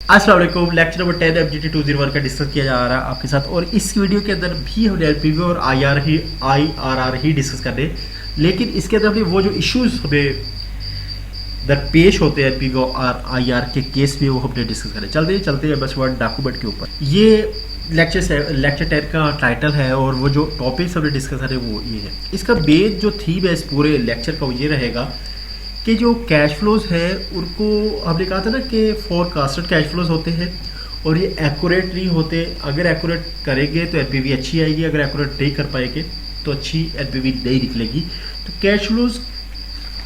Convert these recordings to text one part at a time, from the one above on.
अस्सलाम वालेकुम। Lecture number 10 FGT 201 का डिस्कस किया जा रहा है आपके साथ, और इस वीडियो के अंदर भी हमने LPV और IRR ही डिस्कस करने हैं। लेकिन इसके अंदर हमने वो जो इश्यूज हमें दरपेश होते हैं LPV और IR के केस में, वो हमने डिस्कस करें। चलते हैं बस वर्ड डॉक्यूमेंट के ऊपर। ये लेक्चर 10 का टाइटल है, और वो जो टॉपिक्स हमने डिस्कस करें वो ये है। इसका बेस जो थीम है इस पूरे लेक्चर का वो ये रहेगा कि जो कैश फ्लोज है उनको हमने कहा था ना कि फोरकास्टेड कैश फ्लोज होते हैं, और ये एक्यूरेट नहीं होते। अगर एक्यूरेट करेंगे तो एनपीवी अच्छी आएगी, अगर एक्यूरेट नहीं कर पाएंगे तो अच्छी एनपीवी नहीं निकलेगी। तो कैश फ्लोज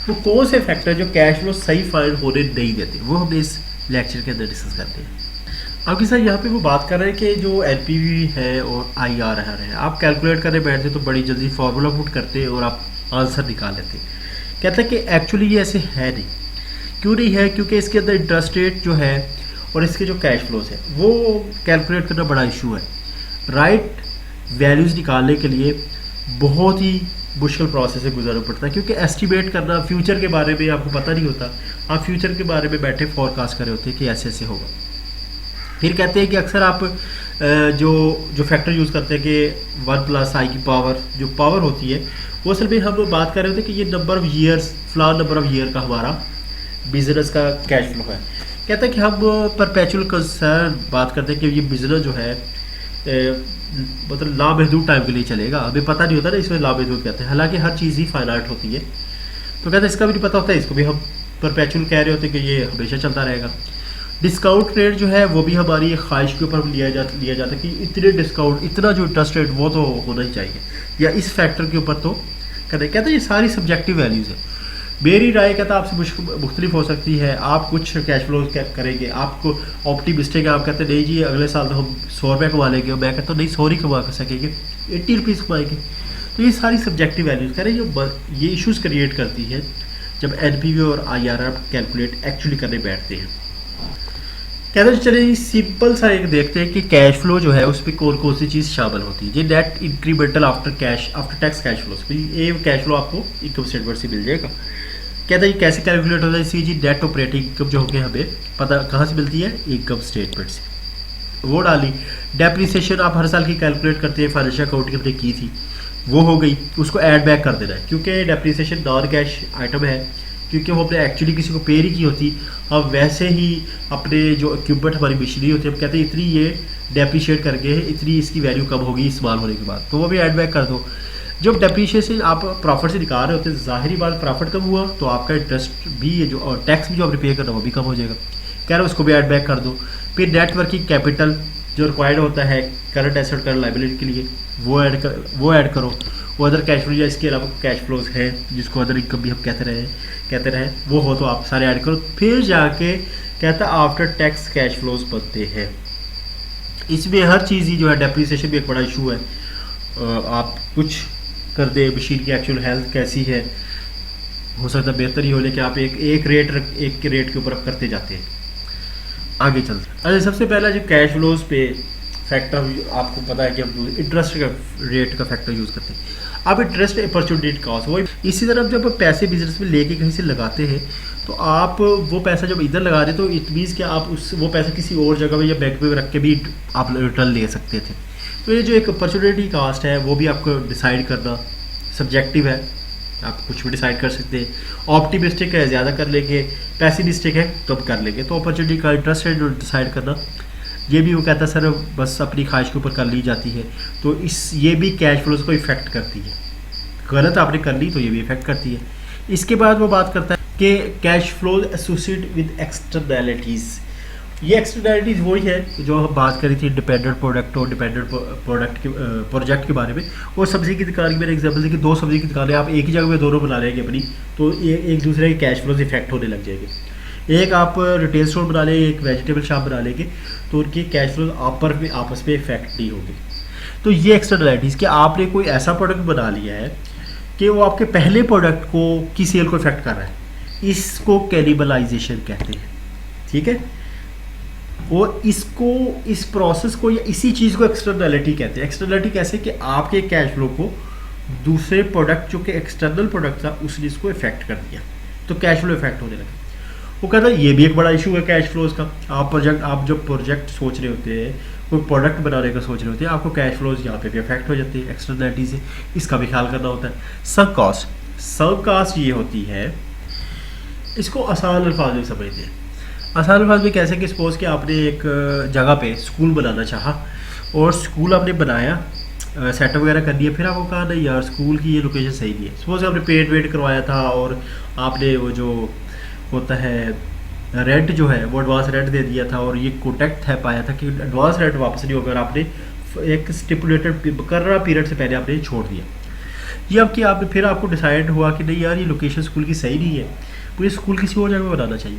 वो कौन से फैक्टर जो कैश फ्लो सही फाइंड होने नहीं देते, वो हमने इस लेक्चर के अंदर डिस्कस करते हैं। आपके साथ यहाँ पे वो बात कर रहे हैं कि जो एनपीवी है और IRR है, आप कैलकुलेट करने बैठते तो बड़ी जल्दी फार्मूला पुट करते और आप आंसर निकाल लेते। कहते हैं कि एक्चुअली ये ऐसे है नहीं। क्यों नहीं है? क्योंकि इसके अंदर इंटरेस्ट रेट जो है और इसके जो कैश फ्लोज है वो कैलकुलेट करना बड़ा इशू है। राइट वैल्यूज़ निकालने के लिए बहुत ही मुश्किल प्रोसेस से गुजरना पड़ता है, क्योंकि एस्टिमेट करना फ्यूचर के बारे में आपको पता नहीं होता। आप फ्यूचर के बारे में बैठे फोरकास्ट कर रहे होते हैं कि ऐसे ऐसे होगा। फिर कहते हैं कि अक्सर आप जो फैक्टर यूज़ करते हैं कि 1 + i की पावर जो पावर होती है, वो असल में हम लोग बात कर रहे होते हैं कि ये number of years, flaw number of year का हमारा बिजनेस का कैश फ्लो है। कहते हैं कि हम परपेचुअल कंसर्न बात करते हैं कि ये बिजनेस जो है मतलब लामहदूद टाइम के लिए चलेगा। हमें पता नहीं होता ना इसमें लामहदूद कहते हैं, हालांकि हर चीज़ ही फाइनाइट होती है। तो कहते हैं इसका भी नहीं पता होता है, इसको भी हम परपेचुअल कह रहे होते हैं कि ये हमेशा चलता रहेगा। डिस्काउंट रेट जो है वो भी हमारी ख्वाहिश के ऊपर लिया जाता है कि इतने डिस्काउंट, इतना जो इंटरेस्ट रेट वो तो होना ही चाहिए, या इस फैक्टर के ऊपर तो कहते हैं ये सारी सब्जेक्टिव वैल्यूज़ है। मेरी राय कहता है आपसे मुख्तलिफ हो सकती है। आप कुछ कैश फ्लो करेंगे, आपको ऑप्टिमिस्टिक है, आप कहते हैं नहीं जी अगले साल तो हम 100 रुपये कमा लेंगे, और मैं कहता हूँ नहीं 100 नहीं कमा सकेंगे, 80 रुपीज़ कमाएंगे। तो ये सारी सब्जेक्टिव वैल्यूज़ करें जो ये इशूज़ क्रिएट करती है जब एनपीवी और IRR कैलकुलेट एक्चुअली करने बैठते हैं। कहते हैं चलिए सिंपल सा एक देखते हैं कि कैश फ्लो जो है उस पर कौन कौन सी चीज़ शामिल होती है। ये net incremental after tax cash flow, ये कैश फ्लो आपको इनकम स्टेटमेंट से मिल जाएगा। कहता है ये कैसे कैलकुलेट होता है? इसकी जी नेट ऑपरेटिंग इनकम जो होगी हमें पता कहाँ से मिलती है, इनकम स्टेटमेंट से। वो डाली। डेप्रिसिएशन आप हर साल की कैलकुलेट करते हैं, फाइनेंशियल अकाउंटिंग हमने की थी, वो हो गई, उसको ऐड बैक कर देना है, क्योंकि डेप्रिसिएशन नॉन कैश आइटम है, क्योंकि वो हमने एक्चुअली किसी को पे नहीं की होती। हम वैसे ही अपने जो इक्विपमेंट हमारी मशीनरी होती है, हम कहते हैं इतनी ये डेप्रिशिएट करके इतनी इसकी वैल्यू कम होगी इस्तेमाल होने के बाद, तो वो भी ऐड बैक कर दो। जब डेप्रिशिएशन आप प्रॉफिट से निकाल रहे होते हैं, जाहिर बात प्रॉफिट कम हुआ तो आपका इंटरेस्ट भी जो और टैक्स भी जो आप पे करना वो भी कम हो जाएगा। कह रहे हो उसको भी ऐड बैक कर दो। फिर नेट वर्किंग कैपिटल जो रिक्वायर्ड होता है करंट एसेट करंट लायबिलिटी के लिए, वो ऐड करो। वो अदर कैश फ्लो या इसके अलावा कैश फ्लोज है जिसको अदर इनकम भी हम कहते रहे वो हो, तो आप सारे ऐड करो। फिर जाके कहता है आफ्टर टैक्स कैश फ्लोज बनते हैं। इसमें हर चीज़ ही जो है, डेप्रिसिएशन भी एक बड़ा इशू है। आप कुछ कर दे, मशीन की एक्चुअल हेल्थ कैसी है, हो सकता है बेहतर ही हो, लेकिन आप एक रेट के ऊपर आप करते जाते हैं। आगे चलते हैं। अच्छा, सबसे पहला जो कैश फ्लोज पे फैक्टर आपको पता है कि हम इंटरेस्ट का रेट का फैक्टर यूज़ करते हैं। अब इंटरेस्ट अपॉर्चुनिटी कॉस्ट, वो इसी तरह जब पैसे बिजनेस में लेके कहीं से लगाते हैं तो आप वो पैसा जब इधर लगा रहे तो इट मीन्स कि आप वो पैसा किसी और जगह में या बैंक में रख के भी आप रिटर्न ले सकते थे। तो ये जो एक अपॉर्चुनिटी कॉस्ट है वो भी आपको डिसाइड करना सब्जेक्टिव है, आप कुछ भी डिसाइड कर सकते हैं। ऑप्टिमिस्टिक है ज़्यादा कर लेंगे, पैसिमिस्टिक है कम कर लेंगे। तो अपॉर्चुनिटी का इंटरेस्ट रेट डिसाइड करना, ये भी वो कहता है सर बस अपनी ख्वाहिश के ऊपर कर ली जाती है, तो ये भी कैश फ्लोज को इफेक्ट करती है। गलत आपने कर ली तो ये भी इफेक्ट करती है। इसके बाद वो बात करता है कि cash flows associated with externalities. ये एक्सटर्नैलिटीज़ वही है जो हम बात करी थी इंडिपेंडेंट प्रोडक्ट और डिपेंडेंट प्रोजेक्ट के बारे में। वो सब्जी की दुकान की मैंने एग्जाम्पल दी कि 2 सब्जी की दुकानें आप एक ही जगह में दोनों बना लेंगे अपनी, तो ये एक दूसरे के कैश फ्लोज इफेक्ट होने लग जाएंगे। एक आप रिटेल स्टोर बना लेंगे, एक वेजिटेबल शॉप बना लेंगे, तो उनकी कैश फ्लो आपस में इफेक्ट नहीं होगी। तो ये एक्सटर्नैलिटीज़ कि आपने कोई ऐसा प्रोडक्ट बना लिया है कि वो आपके पहले प्रोडक्ट को की सेल को इफेक्ट कर रहा है, इसको कैनिबलाइजेशन कहते हैं। ठीक है, और इस प्रोसेस को या इसी चीज़ को एक्सटर्नैलिटी कहते हैं। एक्सटर्नैलिटी कैसे कि आपके कैश फ्लो को दूसरे प्रोडक्ट जो कि एक्सटर्नल प्रोडक्ट था उसने इसको इफेक्ट कर दिया, तो कैश फ्लो इफेक्ट होने लगा। वो कहता है ये भी एक बड़ा इशू है कैश फ्लोज का। आप जो प्रोजेक्ट सोच रहे होते हैं, कोई प्रोडक्ट बनाने का सोच रहे होते हैं, आपको कैश फ्लोज यहाँ पे भी अफेक्ट हो जाती है एक्सटर्नलिटी से, इसका भी ख्याल करना होता है। सब कास्ट ये होती है, इसको आसान अल्फाज में समझते हैं। आसान अल्फाज में कैसे कि सपोज कि आपने एक जगह पे स्कूल बनाना चाहा और स्कूल आपने बनाया, सेटअप वगैरह कर दिया, फिर आपको कहा नहीं यार स्कूल की ये लोकेशन सही नहीं है। सपोज आपने पेंट वेंट करवाया था और आपने वो जो होता है रेंट जो है वो एडवांस रेंट दे दिया था और ये कॉन्ट्रैक्ट है पाया था कि एडवांस रेंट वापस नहीं होगा, आपने एक स्टिपुलेटेड मुकर्रर पीरियड से पहले आपने छोड़ दिया। ये अब कि आप फिर आपको डिसाइड हुआ कि नहीं यार ये लोकेशन स्कूल की सही नहीं है, मुझे स्कूल किसी और जगह बनाना चाहिए।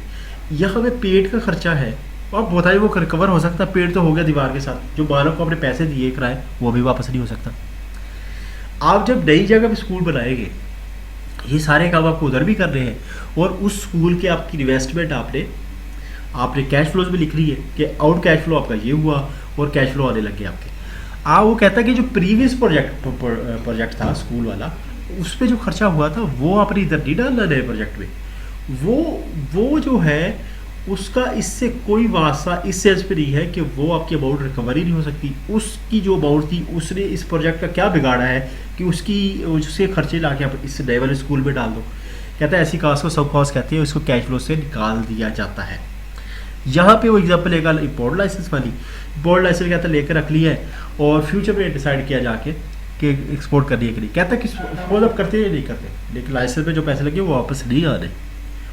यहाँ में पेड़ का खर्चा है, आप बताइए वो रिकवर हो सकता? पेड़ तो हो गया दीवार के साथ, जो मालिक को आपने पैसे दिए किराए वो भी वापस नहीं हो सकता। आप जब नई जगह पे स्कूल बनाएंगे, ये सारे काम आपको उधर भी करने हैं और उस स्कूल के आपकी इन्वेस्टमेंट आपने कैश फ्लोज में लिख रही है कि आउट कैश फ्लो आपका ये हुआ और कैश फ्लो आने लगे आपके। वो कहता है कि जो प्रीवियस प्रोजेक्ट था स्कूल वाला, उस पर जो खर्चा हुआ था वो आपने इधर नहीं डालना नए प्रोजेक्ट में। वो जो है उसका इससे कोई वास्ता इस सेंस पे नहीं है कि वो आपकी अमाउंट रिकवरी नहीं हो सकती। उसकी जो अमाउंट थी उसने इस प्रोजेक्ट का क्या बिगाड़ा है कि उसके खर्चे ला के आप इस नए वाले स्कूल में डाल दो। कहता है ऐसी कास्ट को सब कास्ट कहती है, उसको कैश फ्लो से निकाल दिया जाता है। यहाँ पे वो एग्जाम्पल लेगा इम्पोर्ट लाइसेंस वाली। इम्पोर्ट लाइसेंस कहता है लेकर रख लिया है और फ्यूचर में डिसाइड किया जाके कि एक्सपोर्ट करनी है कि नहीं। कहता है कि सपोज आप करते हैं नहीं करते, लेकिन लाइसेंस में जो पैसे लगे वो वापस नहीं आ रहे,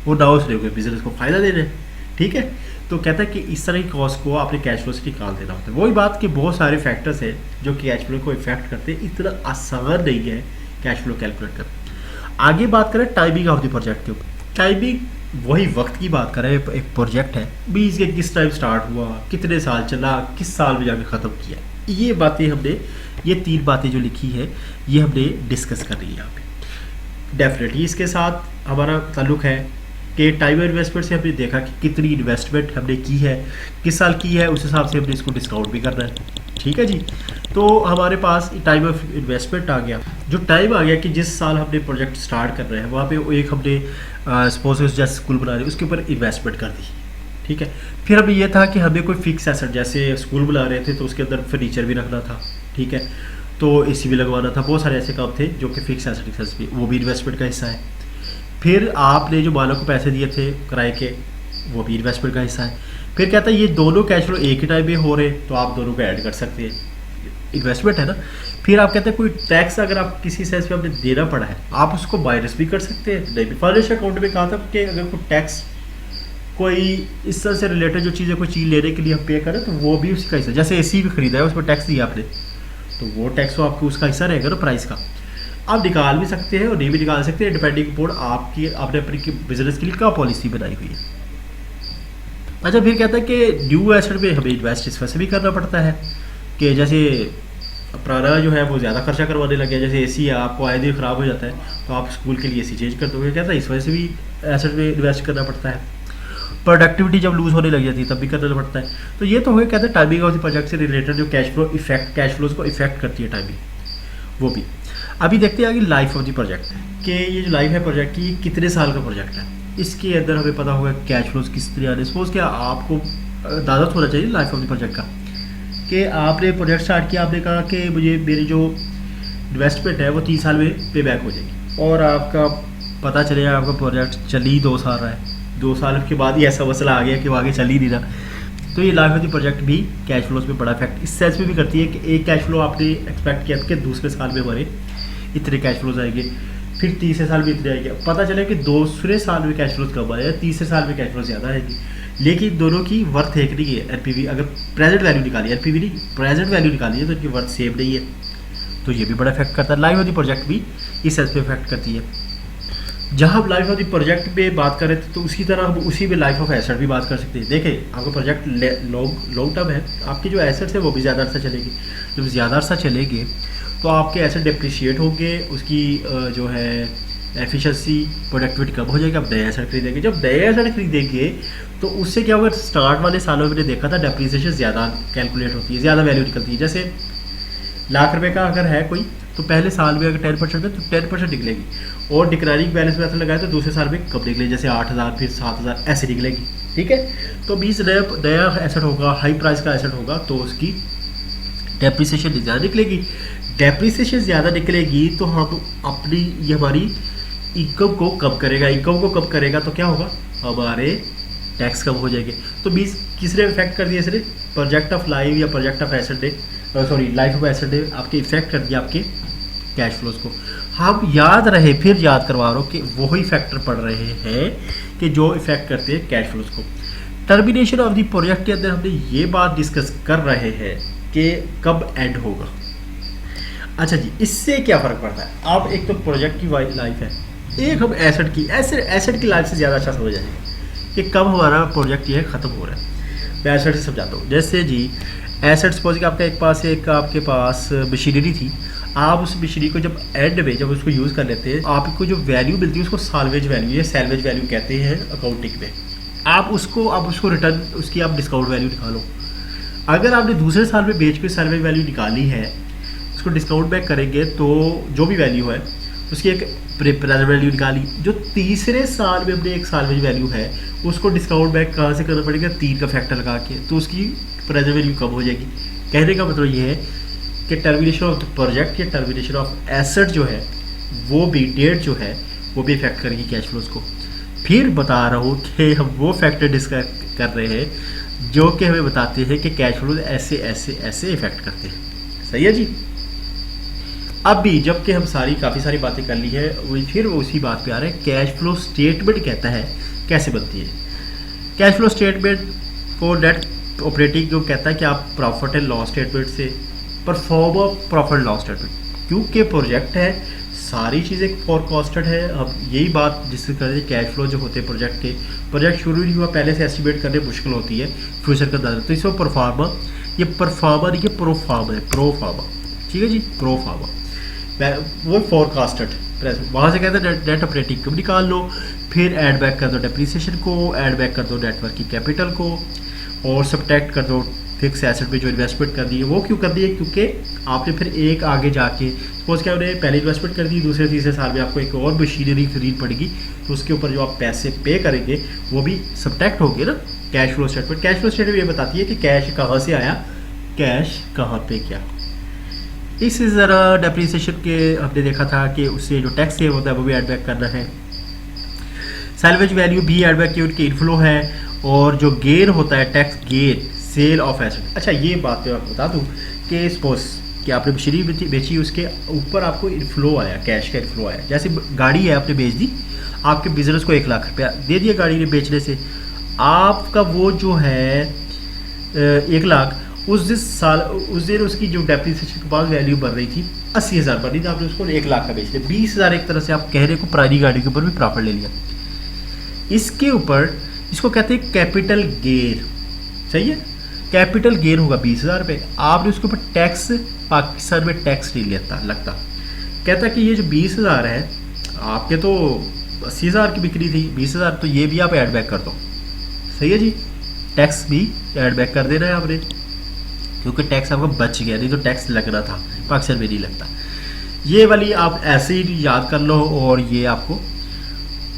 वो डाउस रहे हुए बिजनेस को फ़ायदा दे रहे हैं। ठीक है, तो कहता है कि इस तरह की कॉस्ट को आपने कैश फ्लो से निकाल देना होता है। वही बात कि बहुत सारे फैक्टर्स हैं जो कि कैश फ्लो को इफेक्ट करते हैं, इतना आसान नहीं है कैश फ्लो कैलकुलेट करना। आगे बात करें टाइमिंग ऑफ द प्रोजेक्ट के ऊपर। टाइमिंग वही वक्त की बात करें, एक प्रोजेक्ट है 20 के किस टाइम स्टार्ट हुआ, कितने साल चला, किस साल में जाके ख़त्म किया, ये बातें हमने, ये 3 बातें जो लिखी है ये हमने डिस्कस कर रही है यहाँ पे। डेफिनेटली इसके साथ हमारा ताल्लुक है कि टाइम इन्वेस्टमेंट से हमने देखा कि कितनी इन्वेस्टमेंट हमने की है, किस साल की है, उस हिसाब से हमने इसको डिस्काउंट भी करना है। ठीक है जी, तो हमारे पास टाइम ऑफ इन्वेस्टमेंट आ गया। जो टाइम आ गया कि जिस साल हमने प्रोजेक्ट स्टार्ट कर रहे हैं वहाँ पे एक हमने सपोज जैसे स्कूल बना रहे हैं उसके ऊपर इन्वेस्टमेंट कर दी। ठीक है, फिर हमें यह था कि हमें कोई फिक्स एसेट, जैसे स्कूल बना रहे थे तो उसके अंदर फर्नीचर भी रखना था। ठीक है, तो एसी भी लगवाना था, बहुत सारे ऐसे काम थे जो कि फिक्स एसेट भी, वो भी इन्वेस्टमेंट का हिस्सा है। फिर आपने जो मालिक को पैसे दिए थे किराए के, वो भी इन्वेस्टमेंट का हिस्सा है। फिर कहता है ये दोनों कैश फ्लो एक ही टाइम में हो रहे तो आप दोनों को ऐड कर सकते हैं, इन्वेस्टमेंट है ना। फिर आप कहते हैं कोई टैक्स अगर आप किसी सेंस पे आपने देना पड़ा है आप उसको माइनस भी कर सकते हैं। नहीं भी फाइनेंशियल अकाउंट में कहा था कि अगर कोई टैक्स कोई इस तरह से रिलेटेड जो चीज़ें कोई चीज़ लेने के लिए हम पे करें तो वो भी उसका हिस्सा, जैसे एसी भी खरीदा है उस पर टैक्स दिया आपने तो वो टैक्स तो आपको उसका हिस्सा रहेगा ना प्राइस का। आप निकाल भी सकते हैं और नहीं भी निकाल सकते हैं, डिपेंडिंग अपॉन आपने अपनी बिजनेस के लिए क्या पॉलिसी बनाई हुई है। अच्छा, फिर कहता है कि न्यू एसेट में हमें इन्वेस्ट इस वजह से भी करना पड़ता है कि जैसे पुराना जो है वो ज़्यादा खर्चा करवाने लगे, जैसे एसी है आपको आए दिन ख़राब हो जाता है तो आप स्कूल के लिए एसी चेंज कर दोगे। कहता है इस वजह से भी एसेट में इन्वेस्ट करना पड़ता है। प्रोडक्टिविटी जब लूज़ होने लग जाती है तब भी करना पड़ता है। तो ये तो हो गया, कहते हैं टाइमिंग ऑफ द प्रोजेक्ट से रिलेटेड जो कैश फ्लोज को इफेक्ट करती है टाइमिंग, वो भी। अभी देखते हैं आगे लाइफ ऑफ द प्रोजेक्ट कि ये जो लाइफ है प्रोजेक्ट की कितने साल का प्रोजेक्ट है, इसके अंदर हमें पता होगा कैश फ्लोज किस तरह आने। सपोज क्या आपको अंदाज़ा होना चाहिए लाइफ ऑफ द प्रोजेक्ट का कि आपने प्रोजेक्ट स्टार्ट किया, आपने कहा कि मुझे मेरी जो इन्वेस्टमेंट है वो 30 साल में पे बैक हो जाएगी और आपका पता चलेगा आपका प्रोजेक्ट चल ही 2 साल रहा है, 2 साल के बाद ही ऐसा मसला आ गया कि वो आगे चल ही नहीं रहा। तो ये लाइफ ऑफ द प्रोजेक्ट भी कैश फ्लोज में बड़ा इफेक्ट इस सेंस में भी करती है कि एक कैश फ्लो आपने एक्सपेक्ट किया कि दूसरे साल में हमारे इतने कैश फ्लोज आएंगे, फिर तीसरे साल में इतने आएंगे, पता चले कि दूसरे साल में कैश फ्लोज कम आए, तीसरे साल में कैश फ्लोज ज़्यादा आएगी, लेकिन दोनों की वर्थ एक नहीं है। एनपीवी अगर प्रेजेंट वैल्यू निकाली, एनपीवी नहीं प्रेजेंट वैल्यू निकाली है तो इनकी वर्थ सेम नहीं है, तो ये भी बड़ा इफेक्ट करता है। लाइफ ऑफ द प्रोजेक्ट भी इस सेंस पे इफेक्ट करती है। जहाँ हम लाइफ ऑफ द प्रोजेक्ट पे बात कर रहे थे तो उसी तरह हम उसी में लाइफ ऑफ एसेट भी बात कर सकते हैं। देखें आपका प्रोजेक्ट लॉन्ग टर्म है, आपकी जो एसेट्स है वो भी ज़्यादा अर्सा चलेगी, जब ज़्यादा अर्सा चलेंगे तो आपके एसेट डिप्रिशिएट होंगे, उसकी जो है एफिशिएंसी प्रोडक्टिविटी कम हो जाएगी, आप नए एसेट खरीदेंगे। जब नए एसेट खरीदेंगे तो उससे क्या होगा, स्टार्ट वाले सालों में देखा था डेप्रिसिएशन ज़्यादा कैलकुलेट होती है, ज़्यादा वैल्यू निकलती है। जैसे ₹1,00,000 का अगर है कोई तो पहले साल में अगर 10% है तो 10% निकलेगी, और डिक्लाइनिंग बैलेंस मेथड लगाए तो दूसरे साल में कब निकलेगी, जैसे 8,000 फिर 7,000 ऐसे निकलेगी। ठीक है, तो 20 नया एसेट होगा, हाई प्राइस का एसेट होगा, तो उसकी डेप्रिसिएशन ज़्यादा निकलेगी। डेप्रिसिएशन ज़्यादा निकलेगी तो हम अपनी ये हमारी इनकम को कम करेगा, इनकम को कम करेगा तो क्या होगा, हमारे टैक्स कम हो जाएंगे। तो 20 किसने इफेक्ट कर दिया, इसने प्रोजेक्ट ऑफ लाइफ या प्रोजेक्ट ऑफ एसेट ने, सॉरी लाइफ ऑफ एसेट ने आपके इफेक्ट कर दिया आपके कैश फ्लोज को। हम याद रहे, फिर याद करवा रहा हूँ कि वही फैक्टर पड़ रहे हैं कि जो इफेक्ट करते हैं कैश फ्लोज को। टर्मिनेशन ऑफ द प्रोजेक्ट के अंदर हमने ये बात डिस्कस कर रहे हैं कि कब एंड होगा। अच्छा जी, इससे क्या फ़र्क पड़ता है, आप एक तो प्रोजेक्ट की लाइफ है, एक हम एसेट की एसेट की लाइफ से ज़्यादा अच्छा समझ जाएंगे कि कब हमारा प्रोजेक्ट ये ख़त्म हो रहा है। मैं एसेट से समझाता हूँ। जैसे जी एसेट सपोज कि आपके पास मशीनरी थी, आप उस मशीनरी को जब एंड में जब उसको यूज़ कर लेते हैं, आपको जो वैल्यू मिलती है उसको साल्वेज वैल्यू या सैल्वेज वैल्यू कहते हैं अकाउंटिंग में। आप उसको रिटर्न उसकी आप डिस्काउंट वैल्यू निकालो। अगर आपने दूसरे साल में बेच के सैल्वेज वैल्यू निकाली है, उसको डिस्काउंट बैक करेंगे तो जो भी वैल्यू है उसकी एक प्रेजेंट वैल्यू निकाली। जो तीसरे साल में अपने एक साल्वेज वैल्यू है उसको डिस्काउंट बैक कहाँ से करना पड़ेगा, 3 का फैक्टर लगा के, तो उसकी प्रेजेंट वैल्यू कम हो जाएगी। कहने का मतलब ये है कि टर्मिनेशन ऑफ द प्रोजेक्ट या टर्मिनेशन ऑफ एसेट जो है वो भी डेट जो है वो भी इफेक्ट करेगी कैश फ्लोज को। फिर बता रहा हूँ कि हम वो फैक्टर डिस्कस कर रहे हैं जो कि हमें बताते हैं कि कैश फ्लोज ऐसे ऐसे ऐसे इफेक्ट करते हैं। सही है जी। अब भी जबकि हम काफ़ी सारी बातें कर ली है, फिर वो उसी बात पे आ रहे हैं। कैश फ्लो स्टेटमेंट कहता है कैसे बनती है। कैश फ्लो स्टेटमेंट को नेट ऑपरेटिंग जो कहता है कि आप प्रॉफिट एंड लॉस स्टेटमेंट से perform of profit loss statement, क्योंकि प्रोजेक्ट है सारी चीज़ें फोरकास्टेड है। अब यही बात जिससे करें कैश फ्लो जो होते हैं प्रोजेक्ट के, प्रोजेक्ट शुरू नहीं हुआ पहले से एस्टिमेट करने मुश्किल होती है फ्यूचर का अंदाजा, तो इसमें परफार्मा, ये परफार्मा नहीं, ये प्रोफार्मा है, प्रोफार्मा। ठीक है जी, प्रोफार्मा वो फोरकास्टेड, वहाँ से कहते हैं नेट ऑपरेटिंग इनकम निकाल लो, फिर ऐड बैक कर दो डेप्रिसिएशन को, ऐड बैक कर दो नेटवर्क की कैपिटल को, और सब्ट्रैक्ट कर दो फिक्स एसेट पे जो इन्वेस्टमेंट कर दी है। वो क्यों कर दी है, क्योंकि आपने फिर एक आगे जाके सपोज क्या उन्हें पहले इन्वेस्टमेंट कर दी, दूसरे तीसरे साल में आपको एक और मशीनरी खरीद पड़ेगी, तो उसके ऊपर जो आप पैसे पे करेंगे वो भी सब्ट्रैक्ट होंगे ना। Cash flow statement, cash flow statement ये बताती है कि कैश कहाँ से आया, कैश कहाँ पे क्या। इस ज़रा डेप्रिसिएशन के हमने देखा था कि उससे जो टैक्स सेव होता है वो भी ऐड बैक करना है। सैल्वेज वैल्यू भी ऐड बैक की उनकी इनफ्लो है, और जो गेन होता है tax gain sale of asset. अच्छा ये बात मैं आपको बता दूँ कि सपोज कि आपने मशीनरी बेची, उसके ऊपर आपको इनफ्लो आया, कैश का इनफ्लो आया। जैसे गाड़ी है आपने बेच दी, आपके बिजनेस को 1 लाख रुपया दे दिया गाड़ी ने बेचने से, आपका वो जो है 1 लाख उस दिन उसकी जो डेप्रिसिएशन के बाद वैल्यू बढ़ रही थी 80,000 बढ़ रही थी, आपने उसको 1 लाख का बेच लिया। 20,000 एक तरह से आप कहने को पुरानी गाड़ी के ऊपर भी प्रॉफिट ले लिया। इसके ऊपर इसको कहते हैं कैपिटल गेन। सही है, कैपिटल गेन होगा 20,000 रुपये। आपने उसके ऊपर टैक्स, पाकिस्तान में टैक्स नहीं लगता। कहता कि ये जो 20,000 है आपके तो 80,000 की बिक्री थी, 20,000 तो ये भी आप ऐड बैक कर दो। सही है जी, टैक्स भी ऐड बैक कर देना है आपने, क्योंकि टैक्स आपका बच गया, नहीं तो टैक्स लगना था, पाकिस्तान में नहीं लगता। ये वाली आप ऐसे ही याद कर लो और ये आपको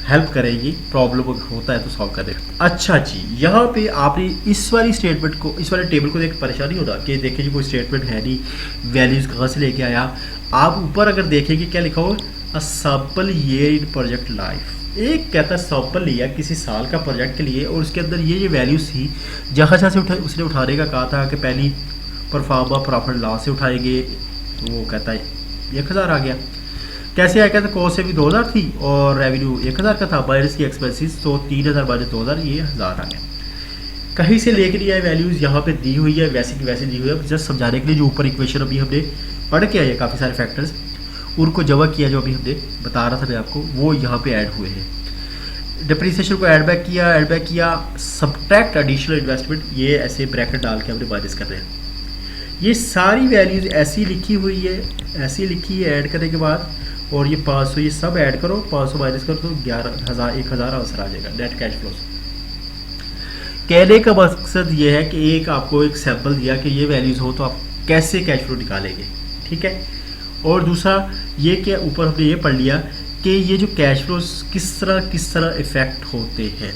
हेल्प करेगी, प्रॉब्लम होता है तो सॉल्व कर देगा। अच्छा जी, यहाँ पे आपने इस वाली स्टेटमेंट को, इस वाले टेबल को देख परेशानी होता कि देखिए जी कोई स्टेटमेंट है नहीं, वैल्यूज़ कहाँ से लेके आया। आप ऊपर अगर देखेंगे क्या लिखा हो, a sample year in project life. एक कहता है सैंपल लिया किसी साल का प्रोजेक्ट के लिए, और उसके अंदर ये वैल्यूज़ थी जहाँ जहाँ से उसने उठाने का कहा था कि पहली परफॉर्मा प्रॉफिट लॉस से उठाएंगे, तो वो कहता है 1,000 आ गया। कैसे आया, कहता कॉस्ट से भी 2,000 थी और रेवेन्यू 1,000 का था, माइनस की एक्सपेंसिस, तो 3,000 माइनस 2,000 ये 1,000 आ गया। कहीं से लेके नहीं आए, वैल्यूज़ यहाँ पे दी हुई है, वैसे की वैसे दी हुई है। जस्ट समझाने के लिए जो ऊपर इक्वेशन अभी हमने पढ़ के आए काफ़ी सारे फैक्टर्स, उनको जमा किया जो अभी हमने बता रहा था मैं आपको, वो यहाँ पे ऐड हुए हैं। डिप्रिसिएशन को ऐड बैक किया, सब्ट्रैक्ट एडिशनल इन्वेस्टमेंट, ये ऐसे ब्रैकेट डाल के हमने माइनस कर रहे हैं। ये सारी वैल्यूज़ ऐसी लिखी हुई है, ऐसी लिखी है ऐड करने के बाद, और ये 500 ये सब ऐड करो, 500 माइनस करो तो 1,000 आंसर आ जाएगा नेट कैश फ्लो। कहने का मकसद ये है कि एक आपको एक सैंपल दिया कि ये वैल्यूज़ हो तो आप कैसे कैश फ्लो निकालेंगे, ठीक है। और दूसरा ये कि ऊपर हमने ये पढ़ लिया कि ये जो कैश फ्लोज किस तरह इफ़ेक्ट होते हैं।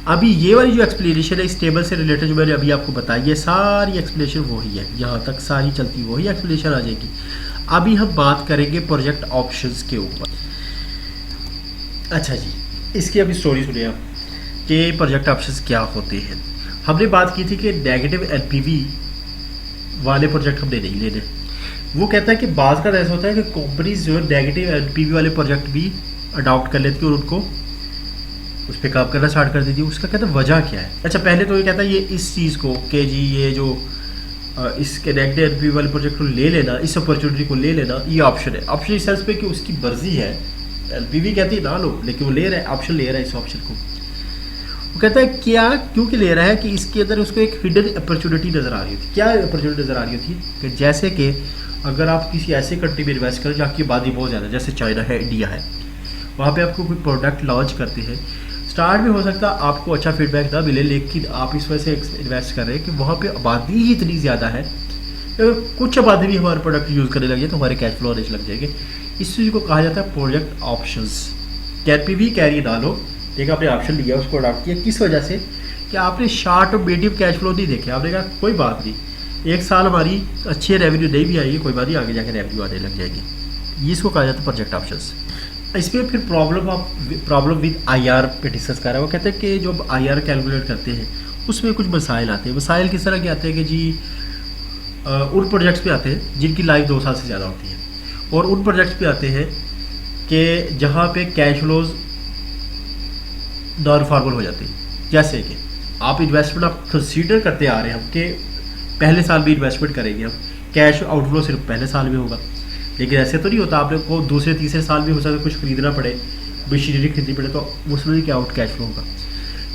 अभी ये वाली जो एक्सप्लेनेशन है इस टेबल से रिलेटेड जो मैंने अभी आपको बताई, ये सारी एक्सप्लेनेशन वही है, यहाँ तक सारी चलती वही एक्सप्लेनेशन आ जाएगी। अभी हम बात करेंगे प्रोजेक्ट ऑप्शंस के ऊपर। अच्छा जी, इसकी अभी स्टोरी सुनिए आप कि प्रोजेक्ट ऑप्शंस क्या होते हैं। हमने बात की थी कि नेगेटिव एनपीवी वाले प्रोजेक्ट हमने नहीं लेने। वो कहता है कि बाज़ का ऐसा होता है कि कंपनीज जो है नेगेटिव एनपीवी वाले प्रोजेक्ट भी अडॉप्ट कर लेती है और उनको उस पर काम करना स्टार्ट कर देती है। उसका कहता है वजह क्या है। अच्छा, पहले तो ये कहता है ये इस चीज़ को कि जी ये जो इसके नेगेटिव एनपीवी वाले प्रोजेक्ट को ले लेना, इस अपॉर्चुनिटी को ले लेना, ये ऑप्शन है। ऑप्शन इस सेंस पे कि उसकी मर्जी है, एनपीवी कहती है ना लो, लेकिन वो ले रहा है, ऑप्शन ले रहा है इस ऑप्शन को। वो कहता है क्या, क्योंकि ले रहा है कि इसके अंदर उसको एक हिडन अपॉर्चुनिटी नज़र आ रही होती। क्या अपॉर्चुनिटी नज़र आ रही होती कि जैसे कि अगर आप किसी ऐसे कंट्री में इन्वेस्ट करें जहाँ की आबादी बहुत ज़्यादा, जैसे चाइना है, इंडिया है, वहाँ पे आपको कोई प्रोडक्ट लॉन्च करते हैं, स्टार्ट में हो सकता है आपको अच्छा फीडबैक ना मिले, लेकिन आप इस वजह से इन्वेस्ट कर रहे हैं कि वहाँ पे आबादी ही इतनी ज़्यादा है, कुछ आबादी भी हमारे प्रोडक्ट यूज़ करने लग जाए तो हमारे कैश फ्लो आने लग जाएंगे। इस चीज़ को कहा जाता है प्रोजेक्ट ऑप्शंस। कैनपी कैरी ना लो, एक आपने ऑप्शन लिया, उसको अडॉप्ट किया, किस वजह से कि आपने शॉर्ट और मीडियम कैश फ्लो नहीं देखे। आपने कहा कोई बात नहीं, एक साल हमारी अच्छी रेवेन्यू नहीं भी आएगी, कोई बात नहीं, आगे जाकर रेवेन्यू आने लग जाएगी। ये इसको कहा जाता है प्रोजेक्ट ऑप्शंस। इसमें फिर प्रॉब्लम विद आईआर पे डिस्कस कर रहा है। वो कहते हैं कि जब आईआर कैलकुलेट करते हैं उसमें कुछ मसाइल आते हैं। मसाइल किस तरह के आते हैं कि जी उन प्रोजेक्ट्स पे आते हैं जिनकी लाइफ 2 साल से ज़्यादा होती है, और उन प्रोजेक्ट्स पे आते हैं कि जहाँ पे कैश फ्लोज नॉन फॉर्मल हो जाते हैं। जैसे कि आप इन्वेस्टमेंट आप कंसीडर करते आ रहे हैं हम कि पहले साल भी इन्वेस्टमेंट करेंगे हम, कैश आउटफ्लो सिर्फ पहले साल में होगा, लेकिन ऐसे तो नहीं होता। आपने को दूसरे तीसरे साल भी हो सकता है कुछ खरीदना पड़े, मशीनरी खरीदनी पड़े, तो उसमें भी क्या आउट कैश फ्लो होगा।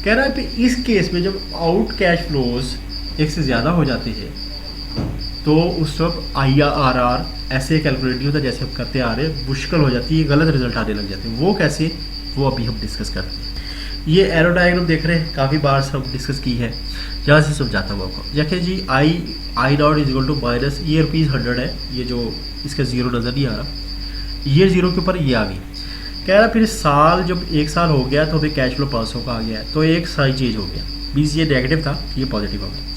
कह रहा है कि इस केस में जब आउट कैश फ्लोज एक से ज़्यादा हो जाते हैं तो उस वक्त IRR ऐसे कैलकुलेट नहीं होता जैसे हम करते आ रहे हैं, मुश्किल हो जाती है, गलत रिजल्ट आने लग जाते हैं। वो कैसे, वो अभी हम डिस्कस करते हैं। ये एरो डायग्राम देख रहे हैं, काफ़ी बार सब डिस्कस की है, जहाँ से समझाता हूँ आपको। देखिए ji I not is equal to minus, ये ₹100 है, ये जो इसका ज़ीरो नज़र नहीं आ रहा, ये ज़ीरो के ऊपर ये आ गई। कह रहा फिर साल जब 1 साल हो गया तो हमें कैश फ्लो 500 का आ गया है, तो एक साइज चेंज हो गया, मीन्स ये नेगेटिव था, ये पॉजिटिव हो गया।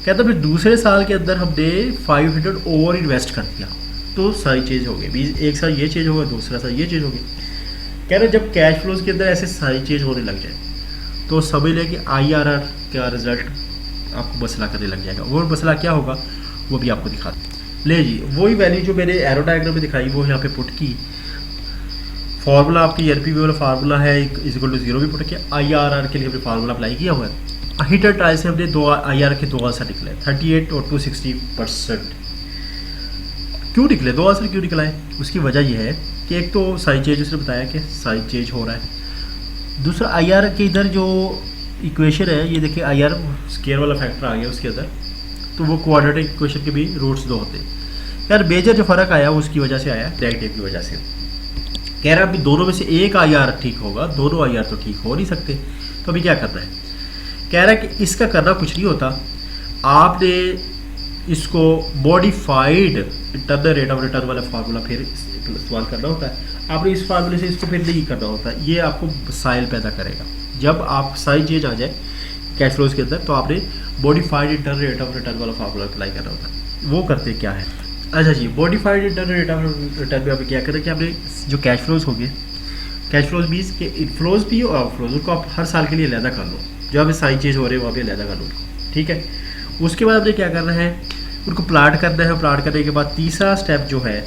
कहता फिर दूसरे साल के अंदर हमने 500 ओवर इन्वेस्ट कर दिया, तो साइज चेंज हो गया, मीन्स एक साल ये चेंज हो गया, दूसरा साल ये चेंज हो गया। कह रहे जब कैश फ्लोज के अंदर ऐसे साइज चेंज होने लग जाए तो समझ लें कि IRR का रिजल्ट आपको मसला करने लग जाएगा। वो मसला क्या होगा वो भी आपको दिखा दें। ले जी, वही वैल्यू जो मैंने एरो डायग्राम में दिखाई वो यहाँ पे पुट की। फार्मूला आपकी एनपीवी वाला फार्मूला है, इक्वल टू 0 भी पुट किया। IRR के लिए हमने फार्मूला अप्लाई किया हुआ है। हिट एंड ट्रायल से हमने IRR के 2 आंसर निकले, 38 और 260%। क्यों निकले 2 आंसर, क्यों निकला है? उसकी वजह यह है कि एक तो साइज चेंज, उसने बताया कि साइज चेंज हो रहा है। दूसरा IR के इधर जो इक्वेशन है, ये देखिए IR स्केयर वाला फैक्टर आ गया उसके अंदर, तो वो क्वाड्रेटिक इक्वेशन के भी रूट्स 2 होते हैं। यार मेजर जो फ़र्क आया उसकी वजह से आया, नेगेटिव की वजह से। कह रहा है अभी दोनों में से एक IR ठीक होगा, दोनों IR तो ठीक हो नहीं सकते, तो अभी क्या करना है? कह रहा है कि इसका करना कुछ नहीं होता, आपने इसको modified internal rate of return वाला फार्मूला फिर इस्तेमाल करना होता है। आपने इस फार्मूले से इसको फिर नहीं करना होता, ये आपको मसाइल पैदा करेगा। जब आप साइज चेंज आ जाए कैश फ्लोज के अंदर तो आपने modified internal rate of return वाला फार्मूला अप्लाई करना होता है। वो करते क्या है? अच्छा जी, modified internal rate of return में आपने क्या करें कि आपने जो कैश फ्लोज हो गए, कैश फ्लोज भी के इनफ्लोज भी और आउटफ्लोज, उनको आप हर साल के लिए अलहदा कर लो। जो अभी साइज चेंज हो रहे हैं वहाँ पर अलहदा कर लो उनको, ठीक है। उसके बाद आपने क्या करना है, उनको प्लाट करना है। प्लाट करने के बाद तीसरा स्टेप जो है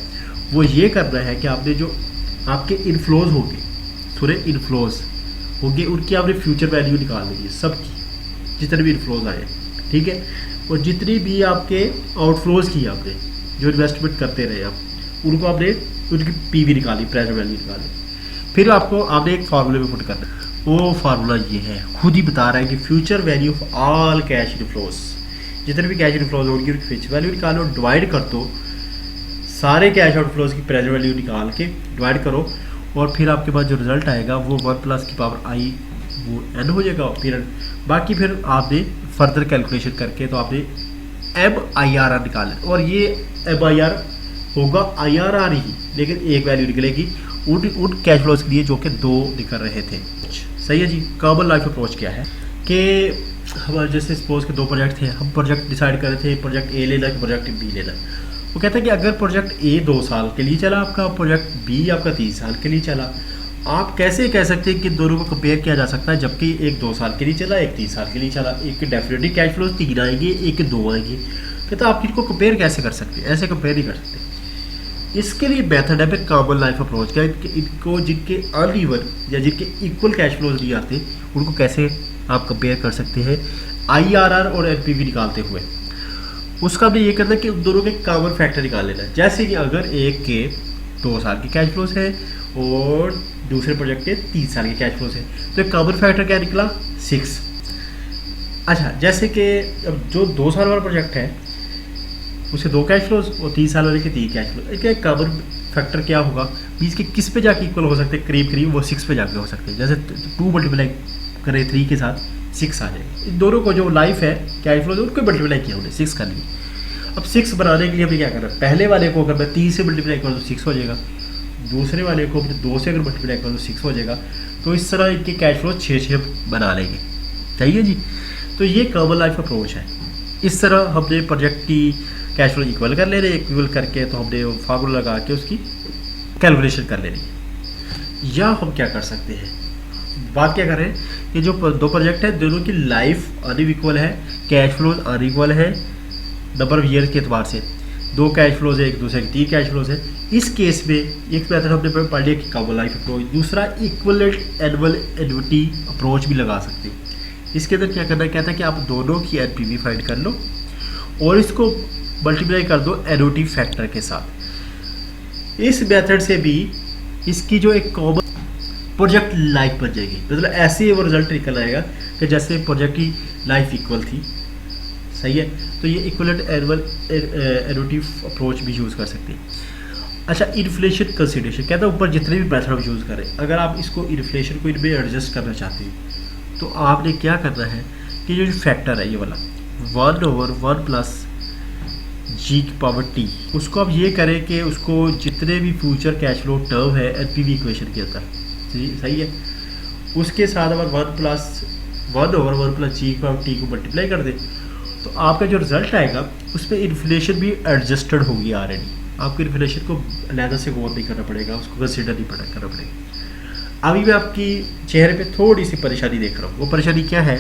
वो ये करना है कि आपने जो आपके इनफ्लोज होंगे, थोड़े इनफ्लोज होंगे, उनकी आपने फ्यूचर वैल्यू निकाल ली है सबकी, जितने भी इनफ्लोज आए, ठीक है। और जितनी भी आपके आउटफ्लोज की आपने जो इन्वेस्टमेंट करते रहे आप, उनको आपने उनकी PV निकाली, प्रेजेंट वैल्यू निकाली। फिर आपने एक फार्मूले में पुट करना है। वो फार्मूला ये है, खुद ही बता रहा है कि future value of all cash inflows, जितने भी कैश इनफ्लोज होंगी उनकी फ्यूचर वैल्यू निकालो, डिवाइड कर दो सारे कैश आउटफ्लोज की प्रेजेंट वैल्यू निकाल के डिवाइड करो, और फिर आपके पास जो रिजल्ट आएगा वो 1+i वो n हो जाएगा। फिर बाकी फिर आपने फर्दर कैलकुलेशन करके तो आपने MIRR निकाले, और ये MIR होगा IRR ही, लेकिन एक वैल्यू निकलेगी उन कैश फ्लोज के लिए जो कि 2 दिख रहे थे। सही है जी। कार्बन लाइफ अप्रोच क्या है कि हमारे जैसे सपोज के 2 प्रोजेक्ट थे, हम प्रोजेक्ट डिसाइड कर रहे थे प्रोजेक्ट ए लेना कि प्रोजेक्ट बी लेना। वो कहता है कि अगर प्रोजेक्ट ए 2 साल के लिए चला आपका, प्रोजेक्ट बी आपका 3 साल के लिए चला, आप कैसे कह सकते हैं कि दोनों को कंपेयर किया जा सकता है, जबकि एक 2 साल के लिए चला, एक 3 साल के लिए चला, एक के डेफिनेटली कैश फ्लोज 3 आएंगे, एक के 2 आएंगे। कहता आप इनको कंपेयर कैसे कर सकते हैं, ऐसे कंपेयर नहीं कर सकते। इसके लिए मेथड है फिर कार्बन लाइफ अप्रोच का। इनको जिनके अनइवन या जिनके इक्वल कैश फ्लोज नहीं आते उनको कैसे आप कंपेयर कर सकते हैं IRR और NPV निकालते हुए। उसका भी ये करना है कि उन दोनों के कॉमन फैक्टर निकाल लेना है। जैसे कि अगर एक के 2 साल के कैश फ्लोज है और दूसरे प्रोजेक्ट के 3 साल के कैश फ्लोज है, तो कॉमन फैक्टर क्या निकला 6। अच्छा, जैसे कि अब जो 2 साल वाला प्रोजेक्ट है उसके 2 कैश फ्लोज और 3 साल वाले के 3 कैश फ्लोज, इसका कॉमन फैक्टर क्या होगा, बीच के किस पे जाके इक्वल हो सकते हैं, करीब करीब वो 6 पे जाके हो सकते हैं। जैसे 2 मल्टीप्लाई करें 3 के साथ 6 आ जाएगा। इन दोनों को जो लाइफ है कैश फ्लोज उनको मल्टीप्लाई किया उन्हें 6 कर लिए। अब 6 बनाने के लिए हमें क्या करना है, पहले वाले को अगर मैं 3 से मल्टीप्लाई करूँ तो 6 हो जाएगा, दूसरे वाले को 2 से अगर मल्टीप्लाई करूँ तो 6 हो जाएगा। तो इस तरह इनके कैश फ्लोज 6 बना लेंगे। चाहिए जी। तो ये कॉमन लाइफ अप्रोच है। इस तरह हमने प्रोजेक्ट की कैश फ्लो इक्वल कर ले रहे, इक्वल करके तो हमने फार्मूला लगा के उसकी कैलकुलेशन कर ले रही। या हम क्या कर सकते हैं, बात क्या कर रहे हैं कि जो 2 प्रोजेक्ट है दोनों की लाइफ अनइक्वल है, कैश फ्लोज अनइक्वल है नंबर ऑफ ईयर के अतबार से। 2 कैश फ्लोज है, एक दूसरे के 3 कैश फ्लोज है। इस केस में एक मेथड हमने पढ़ लिया कि कॉमन लाइफ अप्रोच, दूसरा इक्विवेलेंट एनुअल एन्युटी अप्रोच भी लगा सकते हैं। इसके अंदर क्या करना है, कहता है कि आप दोनों की NPV फाइंड कर लो और इसको मल्टीप्लाई कर दो एन्युटी फैक्टर के साथ। इस मेथड से भी इसकी जो एक कॉमन प्रोजेक्ट लाइफ बन जाएगी, मतलब ऐसे वो रिजल्ट निकल आएगा कि जैसे प्रोजेक्ट की लाइफ इक्वल थी। सही है। तो ये इक्विवेलेंट एनुअल एन्युटी अप्रोच भी यूज़ कर सकते हैं। अच्छा, इन्फ्लेशन कंसिडरेशन कहता है ऊपर जितने भी मेथड हम यूज़ करें, अगर आप इसको इन्फ्लेशन को इनमें एडजस्ट करना चाहते हैं तो आपने क्या करना है कि जो फैक्टर है ये वाला 1/1 प्लस G की पावर T, उसको आप ये करें कि उसको जितने भी फ्यूचर कैश फ्लो टर्म है NPV इक्वेशन के अंदर, सही है, उसके साथ अगर 1/1 प्लस G की पावर T को मल्टीप्लाई कर दें तो आपका जो रिजल्ट आएगा उसमें इन्फ्लेशन भी एडजस्टेड होगी ऑलरेडी। आपको इन्फ्लेशन को अलहदा से गौर नहीं करना पड़ेगा, उसको कंसिडर नहीं करना पड़ेगा। अभी मैं आपकी चेहरे पे थोड़ी सी परेशानी देख रहा हूँ। वो परेशानी क्या है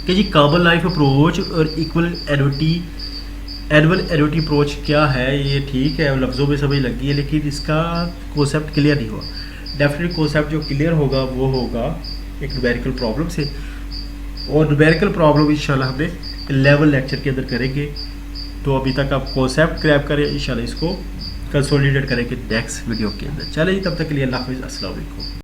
कि जी कॉमन लाइफ अप्रोच और इक्वल एनुअल एन्युटी अप्रोच क्या है, ये ठीक है लफ्ज़ों में समझ लगी है, लेकिन इसका कॉन्सेप्ट क्लियर नहीं हुआ। डेफिनेटली कॉन्सेप्ट जो क्लियर होगा वो होगा एक न्यूमेरिकल प्रॉब्लम से, और न्यूमेरिकल प्रॉब्लम इंशाल्लाह हमने 11 लेक्चर के अंदर करेंगे। तो अभी तक आप कॉन्सेप्ट क्रैप करें, इंशाल्लाह इसको कंसोलिडेट करेंगे नेक्स्ट वीडियो के अंदर। चलिए तब तक के लिए अल्लाह हाफ़िज़, अस्सलाम वालेकुम।